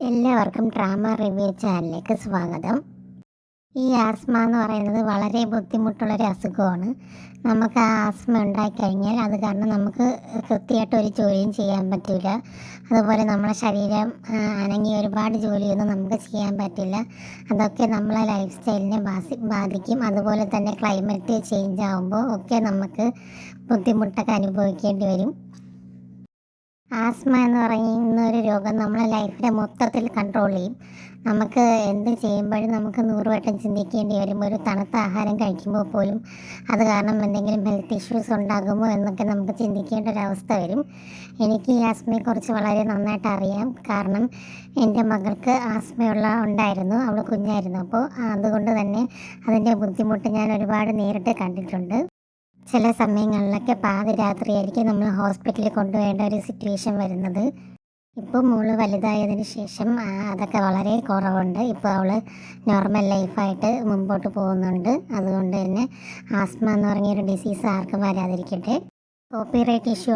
എല്ലാവർക്കും drama review ചാനലിലേക്ക് സ്വാഗതം. ഈ ആസ്മ എന്ന് പറയുന്നത് വളരെ ബുദ്ധിമുട്ടുള്ളൊരു അസുഖമാണ്. നമുക്ക് ആ ആസ്മ ഉണ്ടായിക്കഴിഞ്ഞാൽ അത് കാരണം നമുക്ക് കൃത്യമായിട്ട് ഒരു ജോലിയും ചെയ്യാൻ പറ്റില്ല. അതുപോലെ നമ്മളെ ശരീരം അനങ്ങി ഒരുപാട് ജോലിയൊന്നും നമുക്ക് ചെയ്യാൻ പറ്റില്ല. അതൊക്കെ നമ്മളെ ലൈഫ് സ്റ്റൈലിനെ ബാധിക്കും. അതുപോലെ തന്നെ ക്ലൈമറ്റ് ചേഞ്ച് ആകുമ്പോൾ ഒക്കെ നമുക്ക് ബുദ്ധിമുട്ടൊക്കെ അനുഭവിക്കേണ്ടി വരും. ആസ്മ എന്ന് പറയുന്ന ഒരു രോഗം നമ്മളെ ലൈഫിനെ മൊത്തത്തിൽ കൺട്രോൾ ചെയ്യും. നമുക്ക് എന്ത് ചെയ്യുമ്പോഴും നമുക്ക് 100 വട്ടം ചിന്തിക്കേണ്ടി വരും. ഒരു തണുത്ത ആഹാരം കഴിക്കുമ്പോൾ പോലും അത് കാരണം എന്തെങ്കിലും ഹെൽത്ത് ഇഷ്യൂസ് ഉണ്ടാകുമോ എന്നൊക്കെ നമുക്ക് ചിന്തിക്കേണ്ട ഒരവസ്ഥ വരും. എനിക്ക് ഈ ആസ്മയെക്കുറിച്ച് വളരെ നന്നായിട്ട് അറിയാം. കാരണം എൻ്റെ മകൾക്ക് ഉണ്ടായിരുന്നു. അവൾ കുഞ്ഞായിരുന്നു. അപ്പോൾ അതുകൊണ്ട് തന്നെ അതിൻ്റെ ബുദ്ധിമുട്ട് ഞാൻ ഒരുപാട് നേരിട്ട് കണ്ടിട്ടുണ്ട്. ചില സമയങ്ങളിലൊക്കെ പാതിരാത്രിയായിരിക്കും നമ്മൾ ഹോസ്പിറ്റലിൽ കൊണ്ടുപോകേണ്ട ഒരു സിറ്റുവേഷൻ വരുന്നത്. ഇപ്പോൾ മോള് വലുതായതിന് ശേഷം അതൊക്കെ വളരെ കുറവുണ്ട്. ഇപ്പോൾ അവൾ നോർമൽ ലൈഫായിട്ട് മുമ്പോട്ട് പോകുന്നുണ്ട്. അതുകൊണ്ട് തന്നെ ആസ്മ എന്ന് പറഞ്ഞൊരു ഡിസീസ് ആർക്കും വരാതിരിക്കട്ടെ. Copyright issue